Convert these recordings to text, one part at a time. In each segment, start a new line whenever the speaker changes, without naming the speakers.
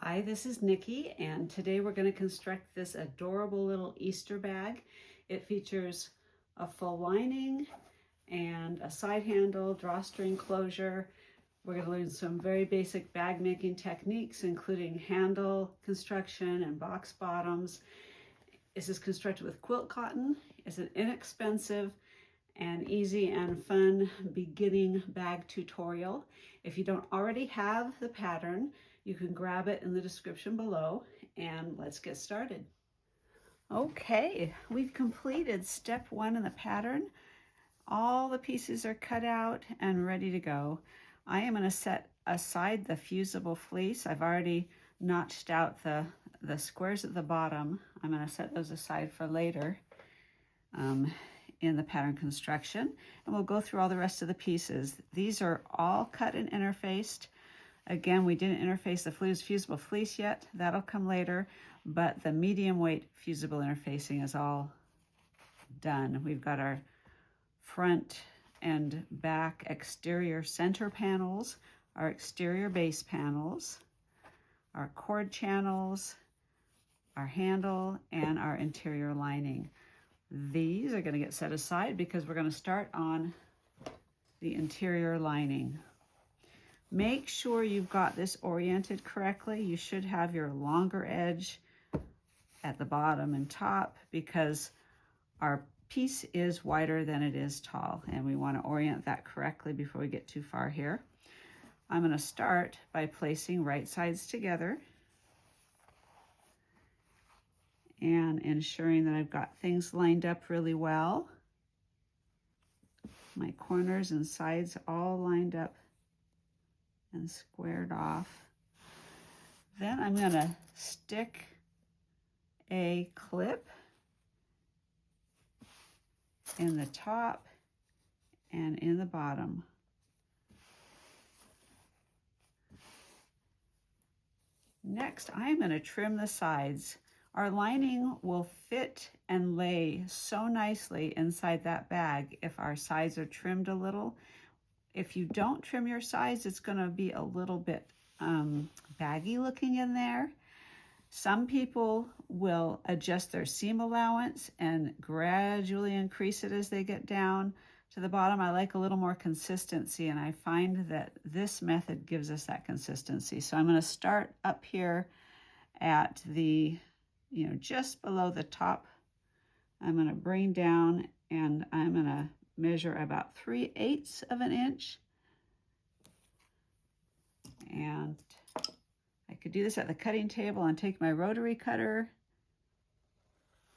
Hi, this is Nikki, and today we're going to construct this adorable little Easter bag. It features a full lining and a side handle, drawstring closure. We're going to learn some very basic bag making techniques, including handle construction and box bottoms. This is constructed with quilt cotton. It's an inexpensive and easy and fun beginning bag tutorial. If you don't already have the pattern, you can grab it in the description below, and let's get started. Okay, we've completed step 1 in the pattern. All the pieces are cut out and ready to go. I am going to set aside the fusible fleece. I've already notched out the squares at the bottom. I'm going to set those aside for later in the pattern construction, and we'll go through all the rest of the pieces. These are all cut and interfaced. Again, we didn't interface the fusible fleece yet. That'll come later, but the medium weight fusible interfacing is all done. We've got our front and back exterior center panels, our exterior base panels, our cord channels, our handle, and our interior lining. These are going to get set aside because we're going to start on the interior lining. Make sure you've got this oriented correctly. You should have your longer edge at the bottom and top because our piece is wider than it is tall, and we want to orient that correctly before we get too far here. I'm going to start by placing right sides together and ensuring that I've got things lined up really well. My corners and sides all lined up and squared off. Then I'm going to stick a clip in the top and in the bottom. Next, I'm going to trim the sides. Our lining will fit and lay so nicely inside that bag if our sides are trimmed a little. If you don't trim your sides, it's going to be a little bit baggy looking in there. Some people will adjust their seam allowance and gradually increase it as they get down to the bottom. I like a little more consistency, and I find that this method gives us that consistency. So I'm going to start up here at the, just below the top. I'm going to bring down, and I'm going to measure about 3/8 of an inch. And I could do this at the cutting table and take my rotary cutter,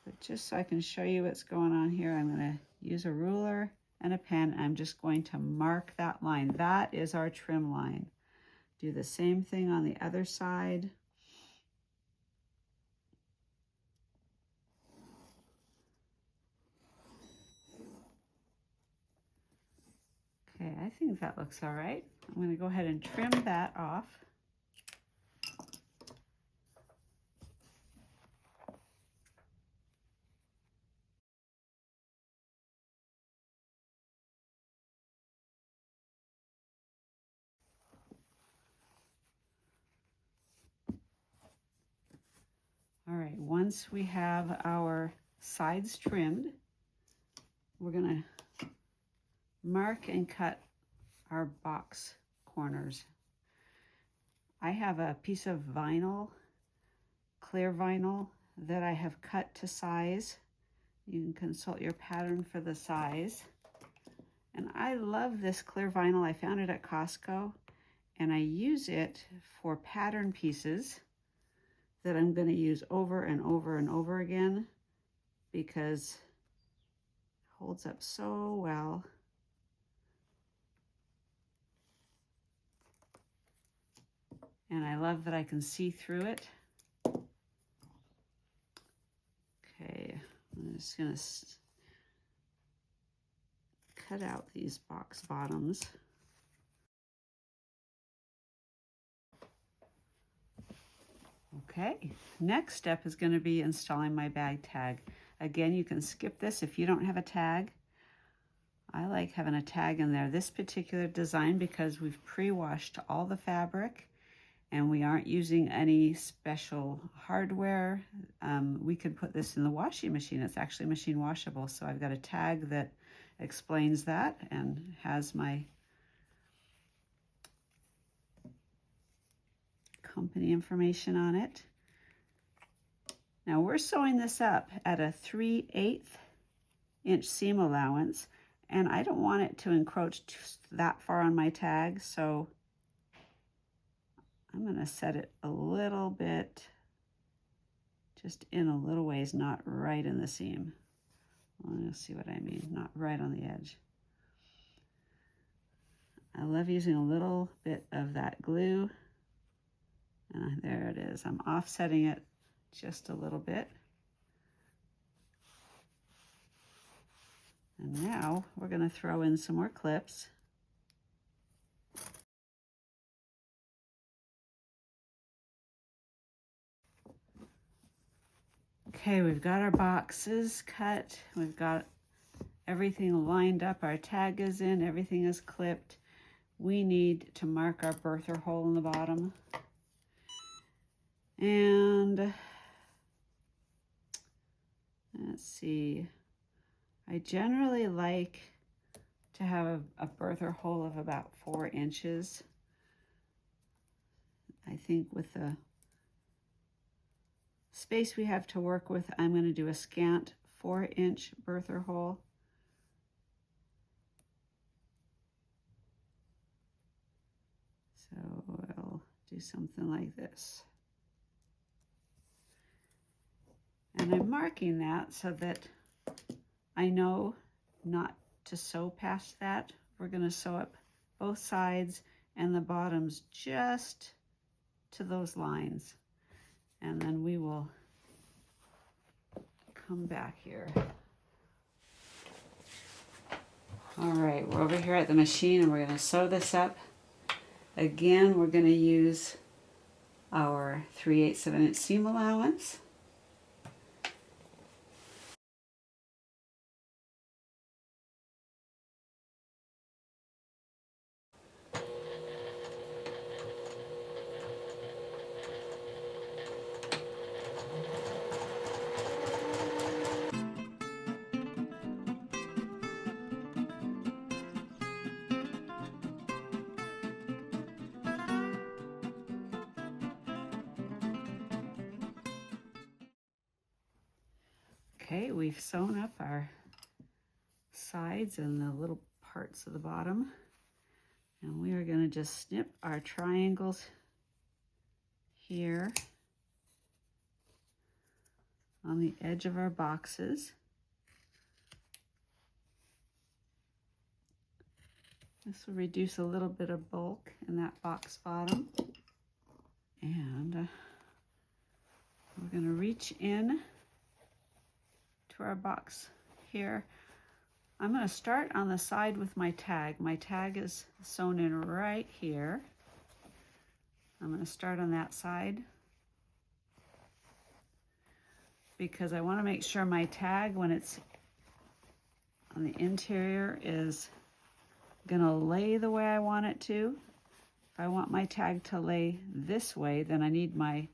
but just so I can show you what's going on here, I'm going to use a ruler and a pen. I'm just going to mark that line. That is our trim line. Do the same thing on the other side. Okay, I think that looks all right. I'm going to go ahead and trim that off. All right, once we have our sides trimmed, we're going to mark and cut our box corners. I have a piece of vinyl, clear vinyl, that I have cut to size. You can consult your pattern for the size. And I love this clear vinyl. I found it at Costco, and I use it for pattern pieces that I'm going to use over and over and over again because it holds up so well. And I love that I can see through it. Okay, I'm just going to cut out these box bottoms. Okay, next step is going to be installing my bag tag. Again, you can skip this if you don't have a tag. I like having a tag in there. This particular design, because we've pre-washed all the fabric and we aren't using any special hardware. We could put this in the washing machine. It's actually machine washable. So I've got a tag that explains that and has my company information on it. Now we're sewing this up at a 3/8 inch seam allowance, and I don't want it to encroach that far on my tag, so I'm going to set it a little bit, just in a little ways, not right in the seam. Well, you'll see what I mean, not right on the edge. I love using a little bit of that glue. And there it is. I'm offsetting it just a little bit. And now we're going to throw in some more clips. Okay, we've got our boxes cut. We've got everything lined up. Our tag is in, everything is clipped. We need to mark our birther hole in the bottom. And let's see, I generally like to have a birther hole of about 4 inches. I think with the space we have to work with, I'm going to do a scant 4-inch birther hole. So I'll do something like this. And I'm marking that so that I know not to sew past that. We're going to sew up both sides and the bottoms just to those lines. And then we will come back here. All right, we're over here at the machine and we're going to sew this up. Again, we're going to use our 3/8 of an inch seam allowance. Okay, we've sewn up our sides and the little parts of the bottom. And we are going to just snip our triangles here on the edge of our boxes. This will reduce a little bit of bulk in that box bottom. And we're going to reach in to our box here. I'm going to start on the side with my tag. My tag is sewn in right here. I'm going to start on that side because I want to make sure my tag, when it's on the interior, is going to lay the way I want it to. If I want my tag to lay this way, then I need my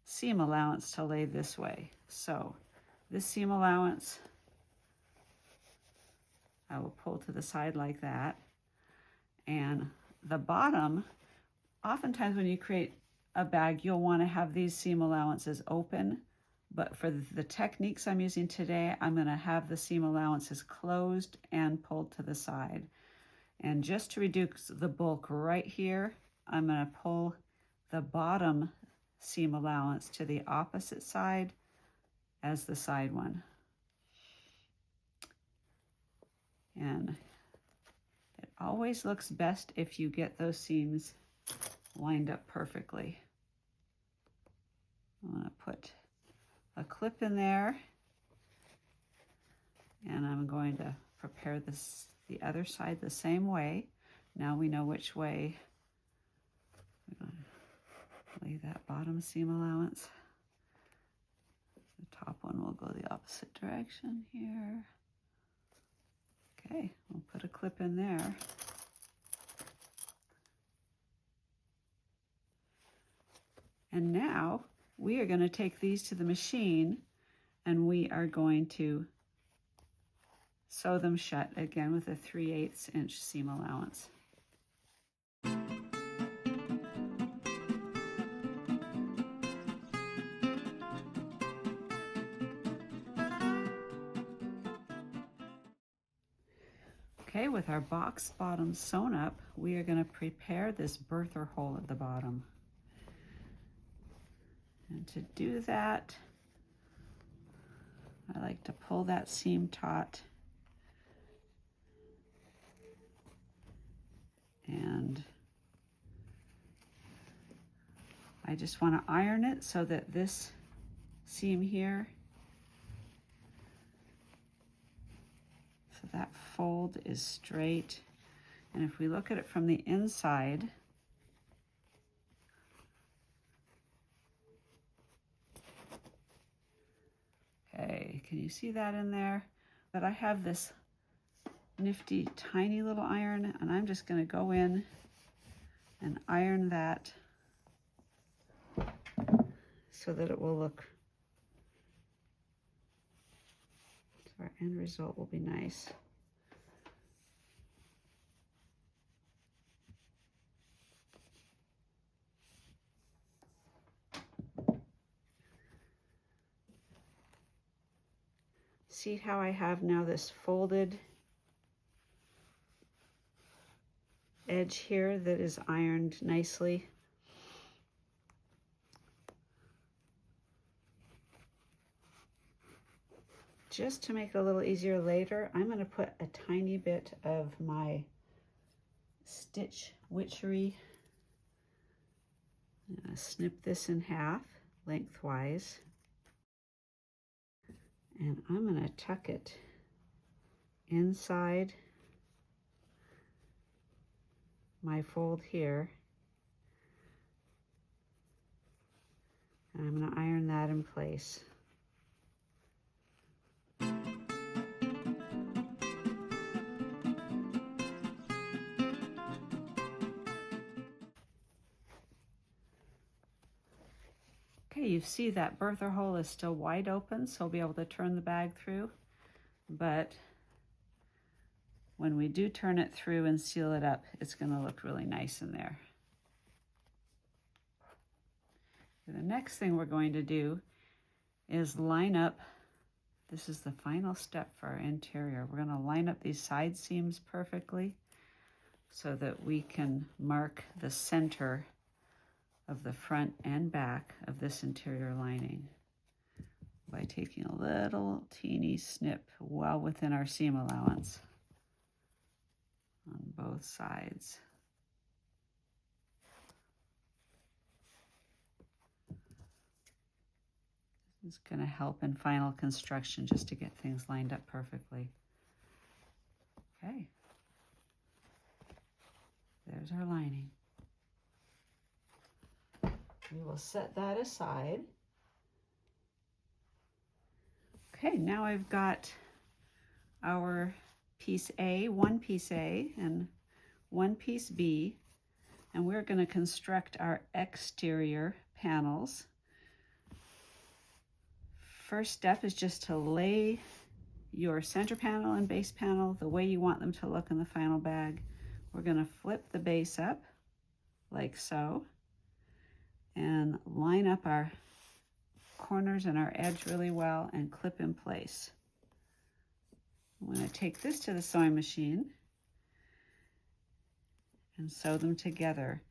seam allowance to lay this way. So this seam allowance, I will pull to the side like that. And the bottom, oftentimes when you create a bag, you'll want to have these seam allowances open. But for the techniques I'm using today, I'm going to have the seam allowances closed and pulled to the side. And just to reduce the bulk right here, I'm going to pull the bottom seam allowance to the opposite side as the side one. And it always looks best if you get those seams lined up perfectly. I'm going to put a clip in there, and I'm going to prepare the other side the same way. Now we know which way we're going to lay that bottom seam allowance. The top one will go the opposite direction here. Okay, we'll put a clip in there. And now we are going to take these to the machine and we are going to sew them shut again with a 3/8 inch seam allowance. Okay, with our box bottom sewn up, we are going to prepare this birther hole at the bottom. And to do that, I like to pull that seam taut and I just want to iron it so that this seam here, so that fold is straight. And if we look at it from the inside, okay, can you see that in there? But I have this nifty tiny little iron and I'm just going to go in and iron that so that it will look, so our end result will be nice. See how I have now this folded edge here that is ironed nicely? Just to make it a little easier later, I'm going to put a tiny bit of my stitch witchery. I'm going to snip this in half lengthwise. And I'm going to tuck it inside my fold here. And I'm going to iron that in place. Okay, you see that birther hole is still wide open, so we'll be able to turn the bag through. But when we do turn it through and seal it up, it's going to look really nice in there. The next thing we're going to do is line up, this is the final step for our interior. We're going to line up these side seams perfectly so that we can mark the center of the front and back of this interior lining by taking a little teeny snip well within our seam allowance on both sides. This is going to help in final construction just to get things lined up perfectly. Okay, there's our lining. We will set that aside. Okay, now I've got our piece A, one piece A and one piece B, and we're going to construct our exterior panels. First step is just to lay your center panel and base panel the way you want them to look in the final bag. We're going to flip the base up like so and line up our corners and our edge really well and clip in place. I'm going to take this to the sewing machine and sew them together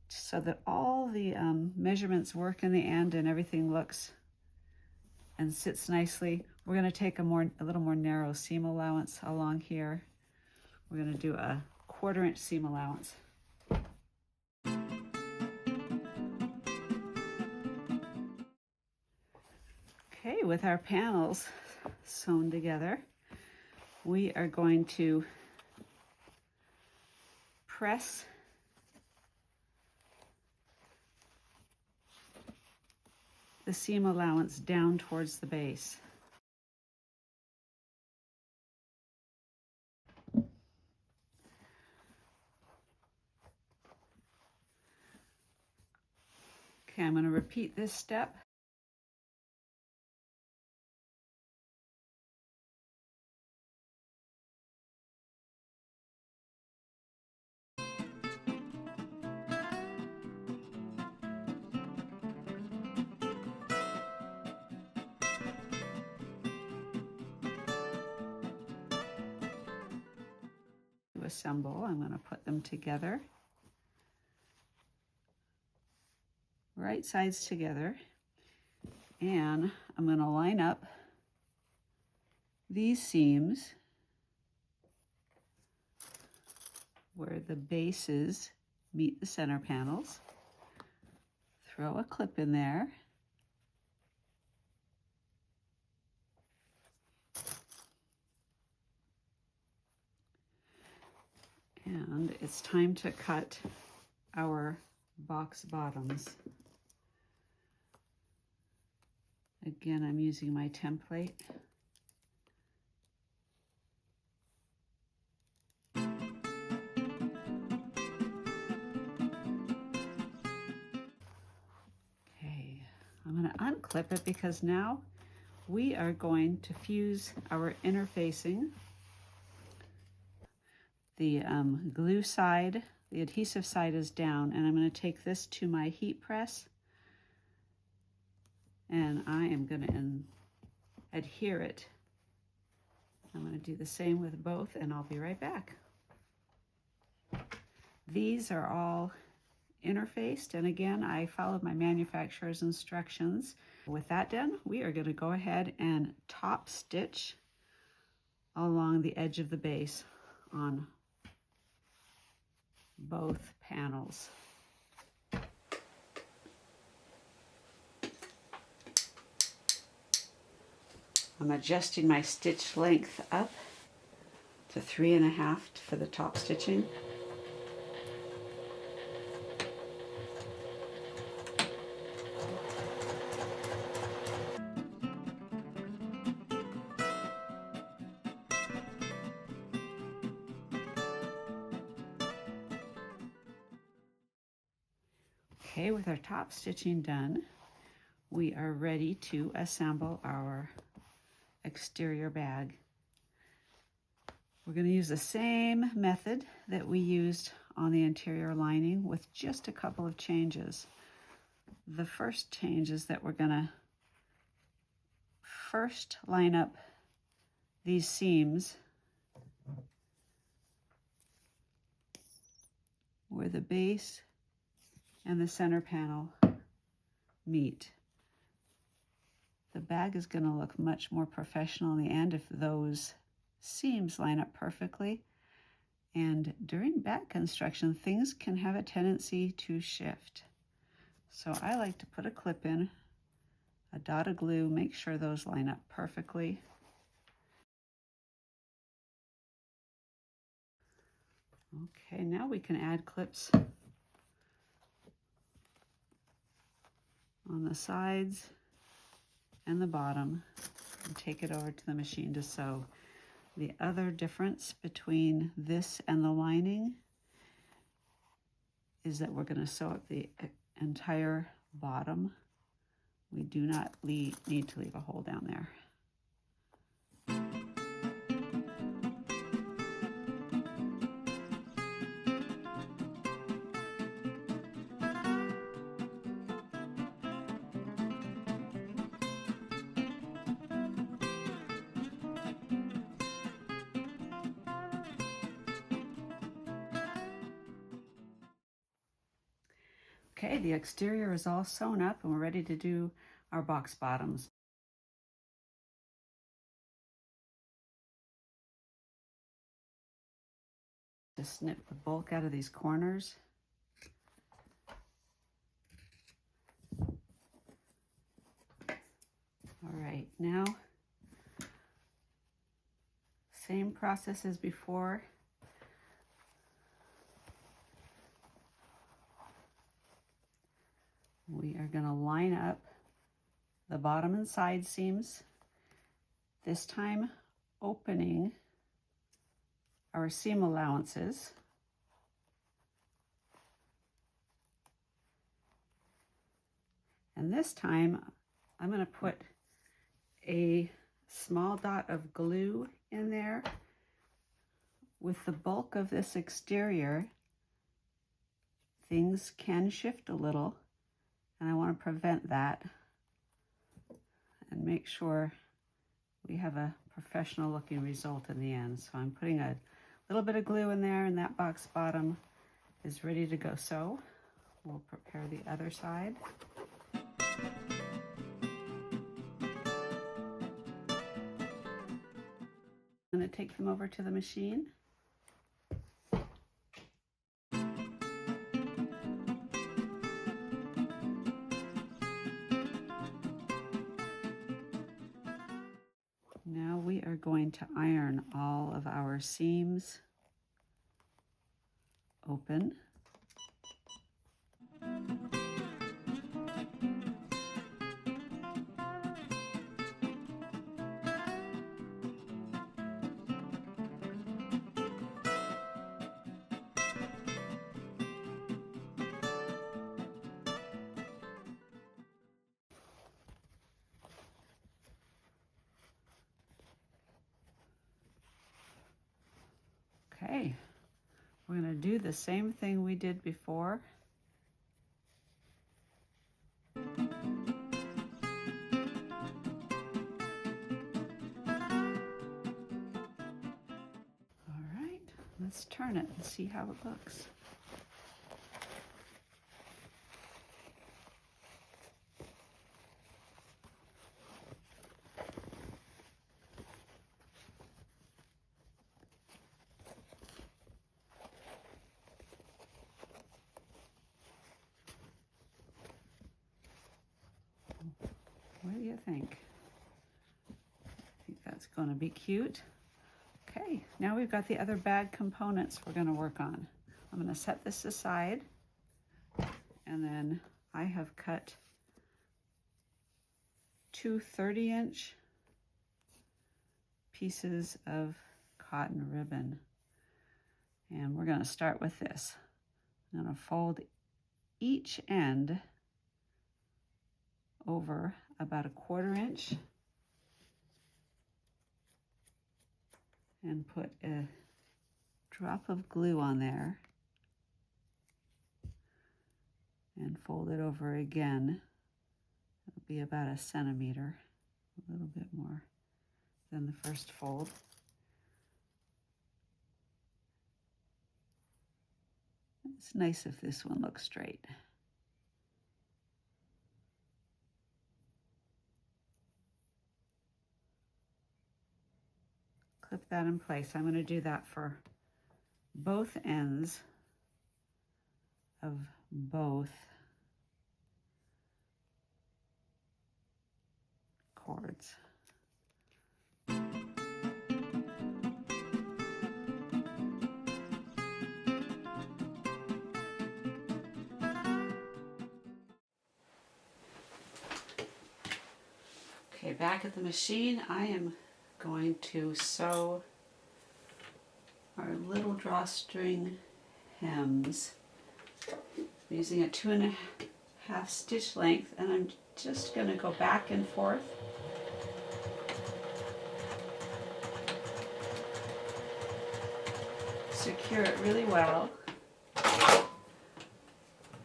so that all the measurements work in the end and everything looks and sits nicely. We're going to take a little more narrow seam allowance along here. We're going to do a 1/4 inch seam allowance. Okay, with our panels sewn together, we are going to press the seam allowance down towards the base. Okay, I'm going to repeat this step. To assemble, I'm going to put them together, right sides together, and I'm going to line up these seams where the bases meet the center panels. Throw a clip in there. And it's time to cut our box bottoms. Again, I'm using my template. Okay, I'm going to unclip it because now we are going to fuse our interfacing. The glue side, the adhesive side is down, and I'm going to take this to my heat press, and I am going to adhere it. I'm going to do the same with both, and I'll be right back. These are all interfaced, and again, I followed my manufacturer's instructions. With that done, we are going to go ahead and top stitch along the edge of the base on both panels. I'm adjusting my stitch length up to 3.5 for the top stitching. Okay, with our top stitching done, we are ready to assemble our exterior bag. We're going to use the same method that we used on the interior lining with just a couple of changes. The first change is that we're going to first line up these seams where the base and the center panel meet. The bag is going to look much more professional in the end if those seams line up perfectly. And during bag construction, things can have a tendency to shift. So I like to put a clip in, a dot of glue, make sure those line up perfectly. Okay, now we can add clips on the sides and the bottom and take it over to the machine to sew. The other difference between this and the lining is that we're going to sew up the entire bottom. We do not need to leave a hole down there. Okay, the exterior is all sewn up and we're ready to do our box bottoms. Just snip the bulk out of these corners. All right, now, same process as before. We are going to line up the bottom and side seams, this time opening our seam allowances. And this time I'm going to put a small dot of glue in there. With the bulk of this exterior, things can shift a little, and I want to prevent that and make sure we have a professional looking result in the end. So I'm putting a little bit of glue in there, and that box bottom is ready to go sew. We'll prepare the other side. I'm going to take them over to the machine. Now we are going to iron all of our seams open. Okay, we're going to do the same thing we did before. All right, let's turn it and see how it looks. What do you think? I think that's going to be cute. Okay, now we've got the other bag components we're going to work on. I'm going to set this aside, and then I have cut two 30-inch pieces of cotton ribbon, and we're going to start with this. I'm going to fold each end over about a 1/4 inch and put a drop of glue on there and fold it over again. It'll be about 1 centimeter, a little bit more than the first fold. It's nice if this one looks straight. Clip that in place. I'm going to do that for both ends of both cords. Okay, back at the machine, I am going to sew our little drawstring hems. I'm using a 2.5 stitch length, and I'm just going to go back and forth. Secure it really well,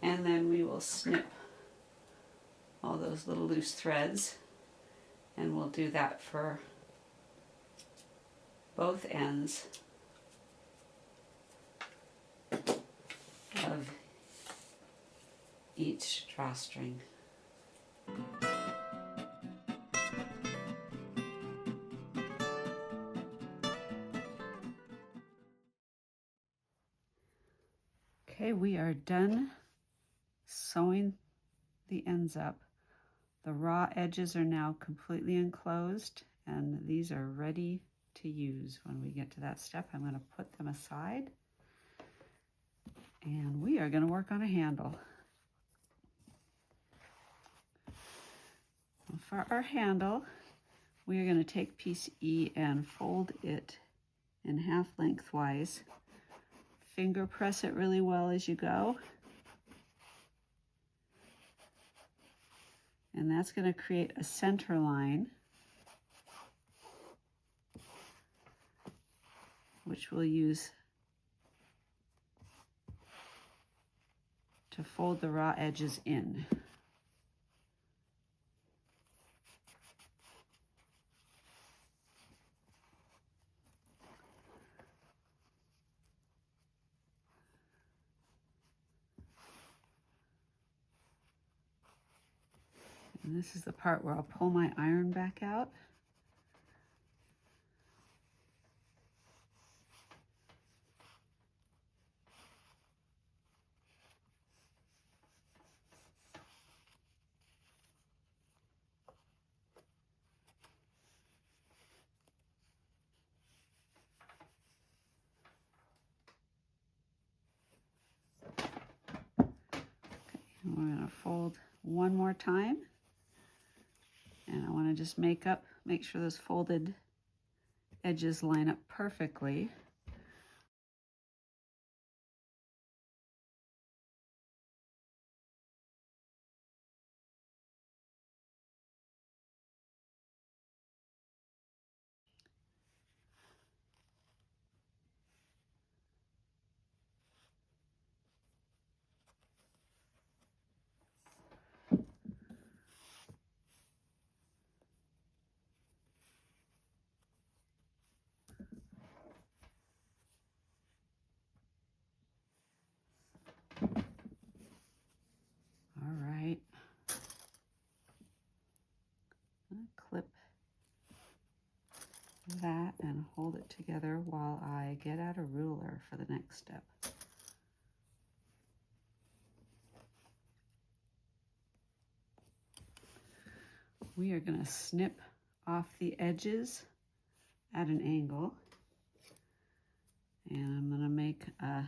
and then we will snip all those little loose threads, and we'll do that for both ends of each drawstring. Okay, we are done sewing the ends up. The raw edges are now completely enclosed, and these are ready to use. When we get to that step, I'm going to put them aside, and we are going to work on a handle. For our handle, we are going to take piece E and fold it in half lengthwise. Finger press it really well as you go. And that's going to create a center line, which we'll use to fold the raw edges in. And this is the part where I'll pull my iron back out. And we're going to fold one more time. And I want to just make sure those folded edges line up perfectly. Clip that and hold it together while I get out a ruler for the next step. We are going to snip off the edges at an angle, and I'm going to make a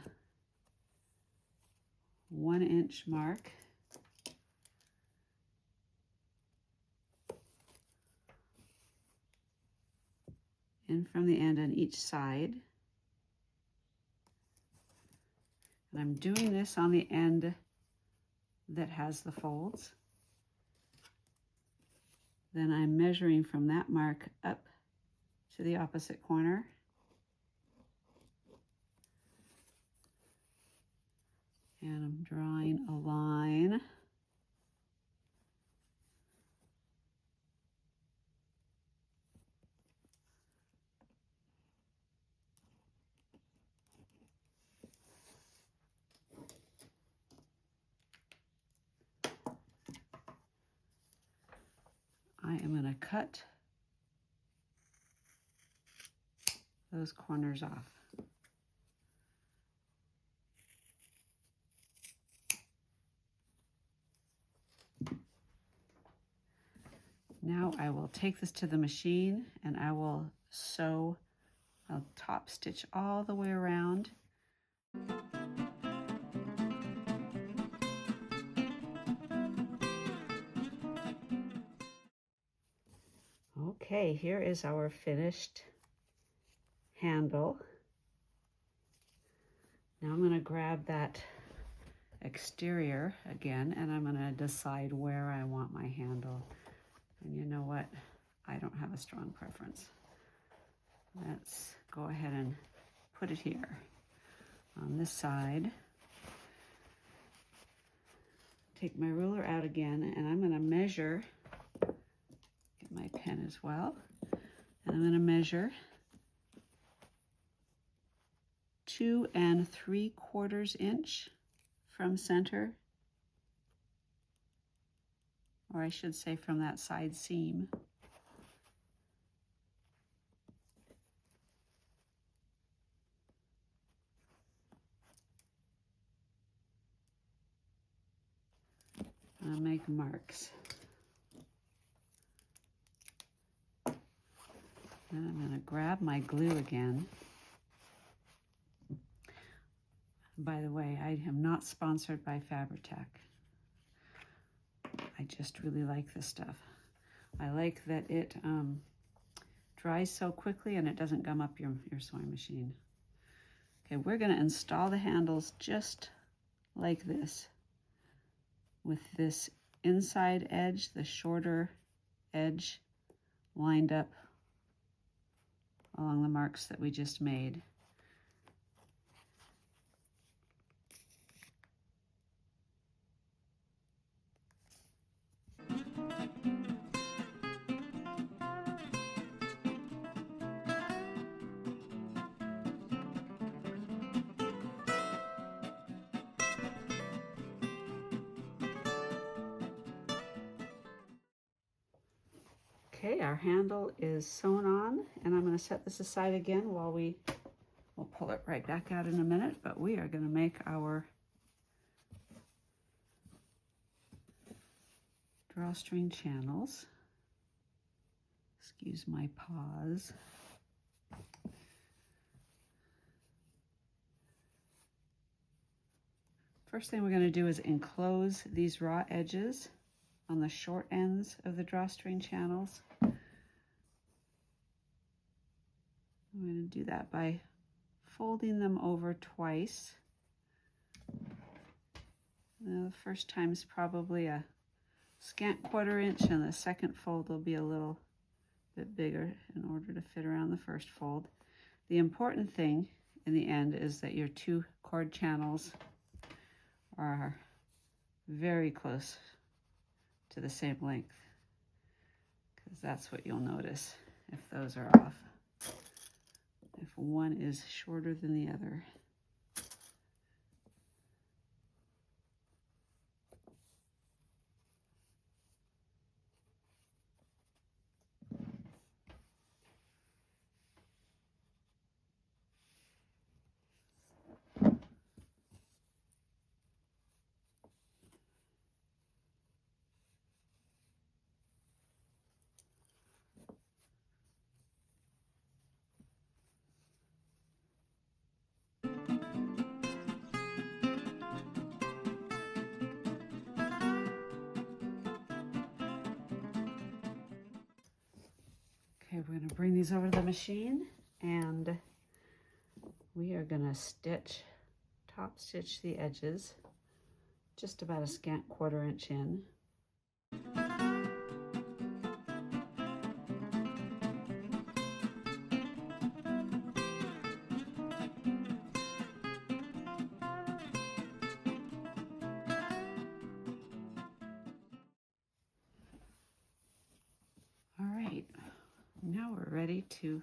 1-inch mark in from the end on each side. And I'm doing this on the end that has the folds. Then I'm measuring from that mark up to the opposite corner. And I'm drawing a line. I am going to cut those corners off. Now I will take this to the machine and I will sew. I'll top stitch all the way around. Okay, here is our finished handle. Now I'm going to grab that exterior again and I'm going to decide where I want my handle. And you know what? I don't have a strong preference. Let's go ahead and put it here on this side. Take my ruler out again and I'm going to measure, get my pen as well, and I'm going to measure 2 3/4 inch from center, or I should say from that side seam. And I'll make marks. Then I'm going to grab my glue again. By the way, I am not sponsored by Fabri-Tac. I just really like this stuff. I like that it dries so quickly and it doesn't gum up your sewing machine. Okay, we're going to install the handles just like this, with this inside edge, the shorter edge, lined up along the marks that we just made. Okay, our handle is sewn on, and I'm going to set this aside again while we'll pull it right back out in a minute, but we are going to make our drawstring channels. Excuse my pause. First thing we're going to do is enclose these raw edges on the short ends of the drawstring channels. I'm going to do that by folding them over twice. Now, the first time is probably a scant 1/4 inch, and the second fold will be a little bit bigger in order to fit around the first fold. The important thing in the end is that your 2 cord channels are very close to the same length, because that's what you'll notice if those are off, if one is shorter than the other. Okay, we're going to bring these over to the machine, and we are going to top stitch the edges just about a scant 1/4 inch in. All right, now we're ready to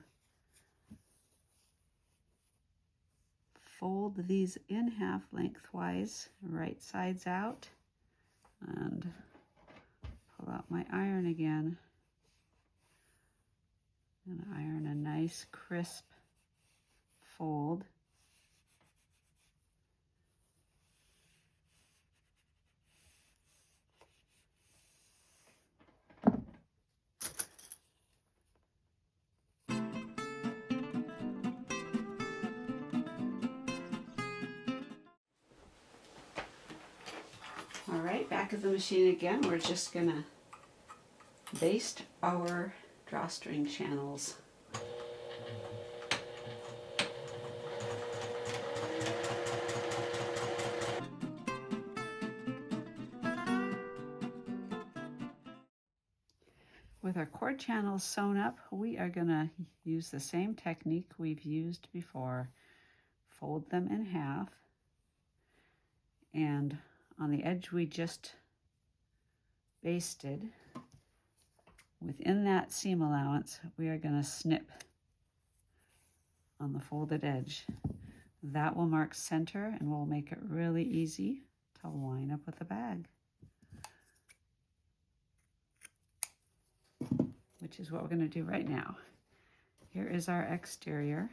fold these in half lengthwise, right sides out, and pull out my iron again and iron a nice crisp fold. All right, back at the machine again. We're just gonna baste our drawstring channels. With our cord channels sewn up, we are gonna use the same technique we've used before. Fold them in half, and on the edge we just basted, within that seam allowance, we are going to snip on the folded edge. That will mark center and will make it really easy to line up with the bag, which is what we're going to do right now. Here is our exterior,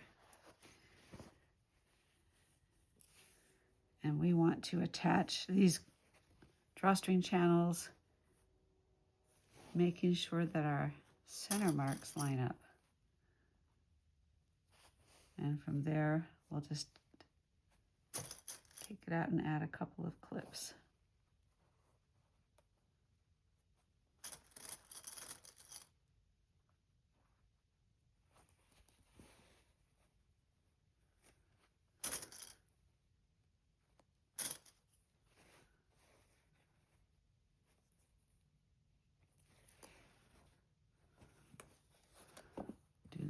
and we want to attach these drawstring channels, making sure that our center marks line up. And from there, we'll just take it out and add a couple of clips.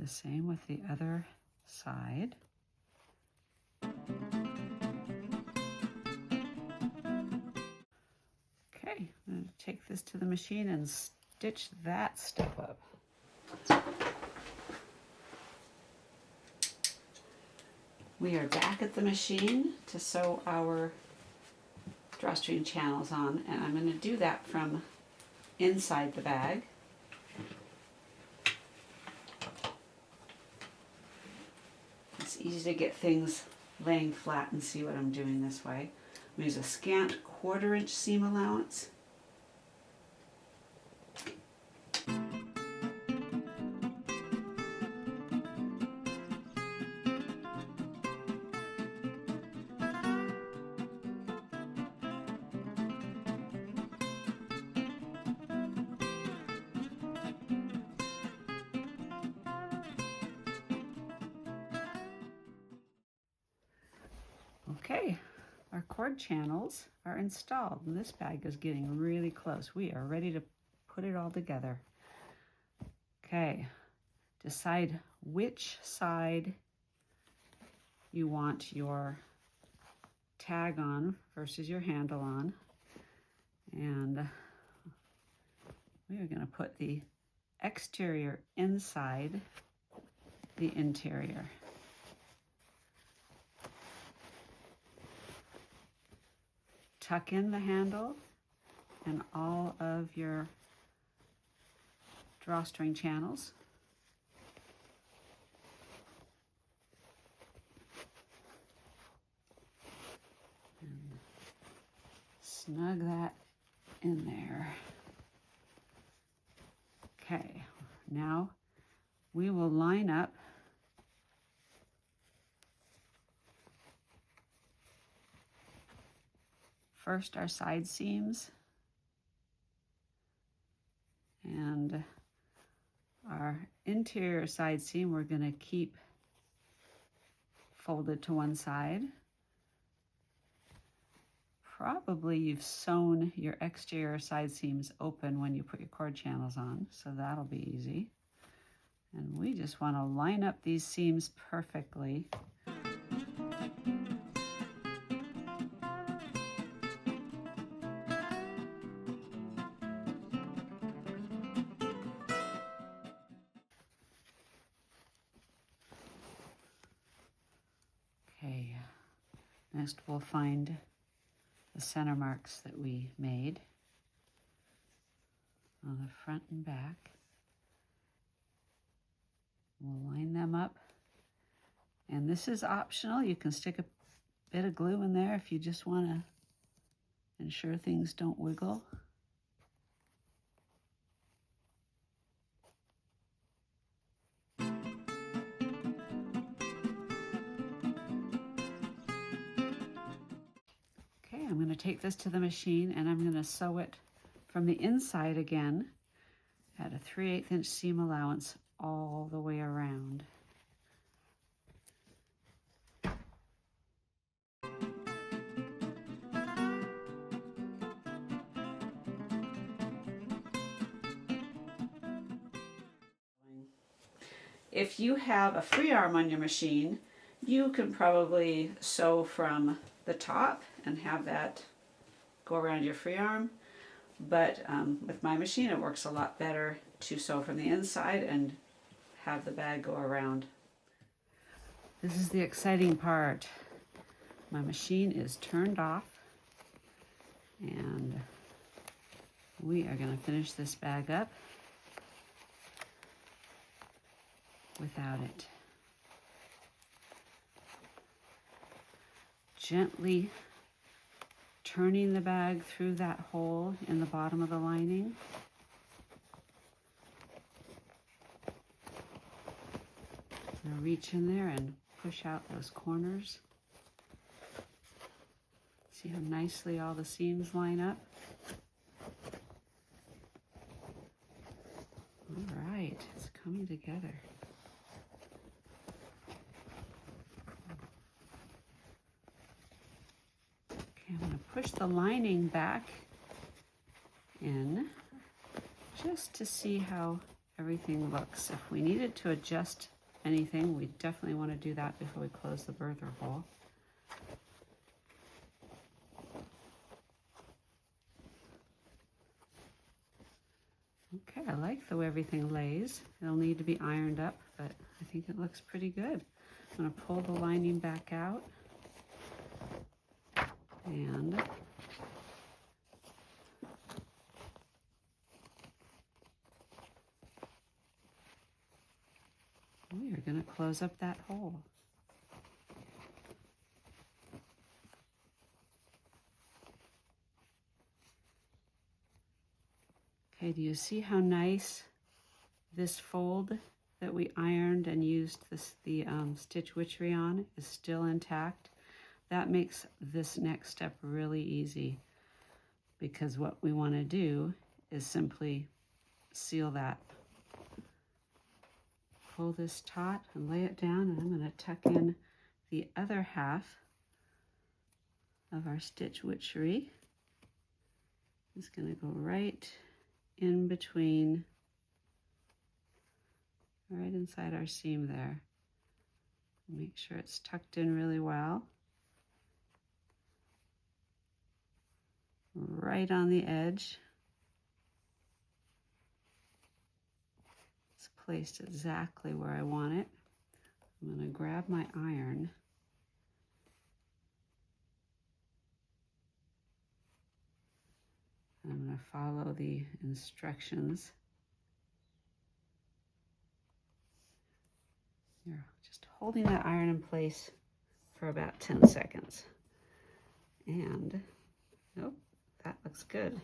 the same with the other side. Okay, I'm going to take this to the machine and stitch that stuff up. We are back at the machine to sew our drawstring channels on, and I'm going to do that from inside the bag. It's easy to get things laying flat and see what I'm doing this way. I'm going to use a scant 1/4 inch seam allowance. Okay, our cord channels are installed and this bag is getting really close. We are ready to put it all together. Okay, decide which side you want your tag on versus your handle on. And we are going to put the exterior inside the interior. Tuck in the handle and all of your drawstring channels. And snug that in there. Okay, now we will line up first our side seams and our interior side seam we're going to keep folded to one side. Probably you've sewn your exterior side seams open when you put your cord channels on, so that'll be easy. And we just want to line up these seams perfectly. Okay, next we'll find the center marks that we made on the front and back. We'll line them up, and this is optional. You can stick a bit of glue in there if you just want to ensure things don't wiggle. I'm going to take this to the machine and I'm going to sew it from the inside again at a 3/8 inch seam allowance all the way around. If you have a free arm on your machine, you can probably sew from the top and have that go around your free arm, but with my machine it works a lot better to sew from the inside and have the bag go around. This is the exciting part. My machine is turned off and we are going to finish this bag up without it. Gently turning the bag through that hole in the bottom of the lining. Now reach in there and push out those corners. See how nicely all the seams line up? All right, it's coming together. I'm going to push the lining back in just to see how everything looks. If we needed to adjust anything. We definitely want to do that before we close the birther hole. Okay, I like the way everything lays. It'll need to be ironed up, but I think it looks pretty good. I'm going to pull the lining back out, and we are going to close up that hole. Okay, do you see how nice this fold that we ironed and used the stitch witchery on is still intact? That makes this next step really easy, because what we want to do is simply seal that. Pull this taut and lay it down, and I'm going to tuck in the other half of our stitch witchery. It's going to go right in between, right inside our seam there. Make sure it's tucked in really well. Right on the edge. It's placed exactly where I want it. I'm going to grab my iron. I'm going to follow the instructions. You're just holding that iron in place for about 10 seconds. And, nope, that looks good.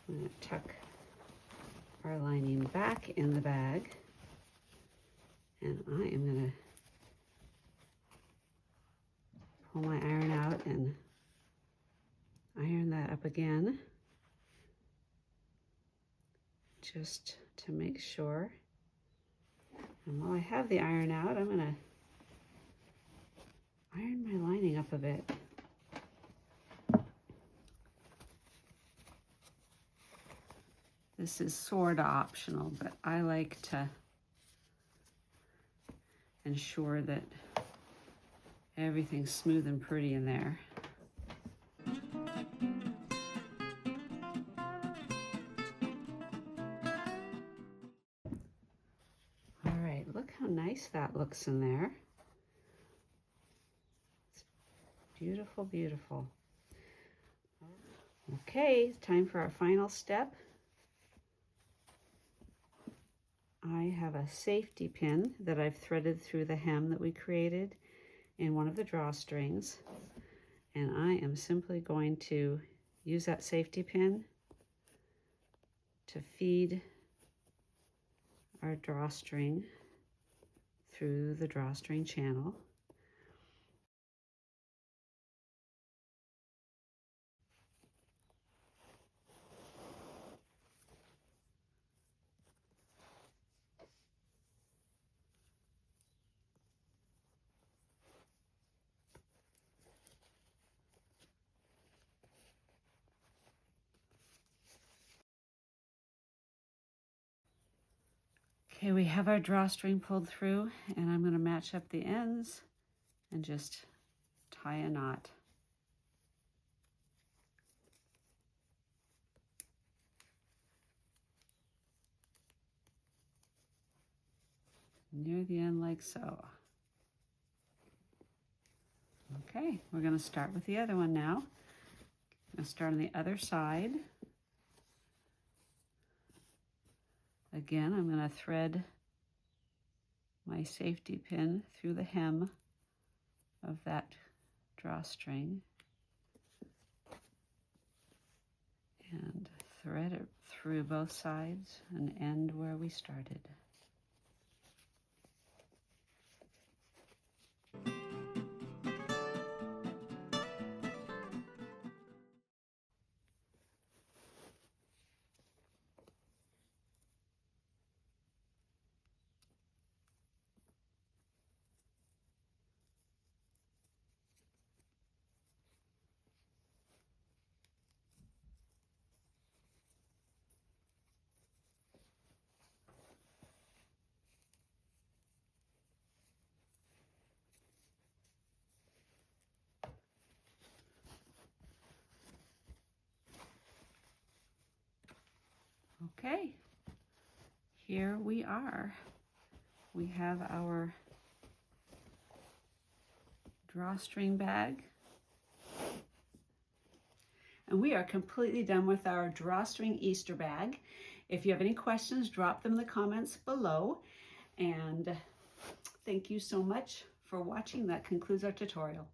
I'm going to tuck our lining back in the bag, and I am going to pull my iron out and iron that up again, just to make sure. And while I have the iron out, I'm going to iron my lining up a bit. This is sort of optional, but I like to ensure that everything's smooth and pretty in there. All right, look how nice that looks in there. It's beautiful, beautiful. Okay, time for our final step. I have a safety pin that I've threaded through the hem that we created in one of the drawstrings, and I am simply going to use that safety pin to feed our drawstring through the drawstring channel. Okay, we have our drawstring pulled through, and I'm going to match up the ends and just tie a knot. Near the end like so. Okay, we're going to start with the other one now. I'm going to start on the other side. Again, I'm going to thread my safety pin through the hem of that drawstring and thread it through both sides and end where we started. Okay, here we are. We have our drawstring bag. And we are completely done with our drawstring Easter bag. If you have any questions, drop them in the comments below. And thank you so much for watching. That concludes our tutorial.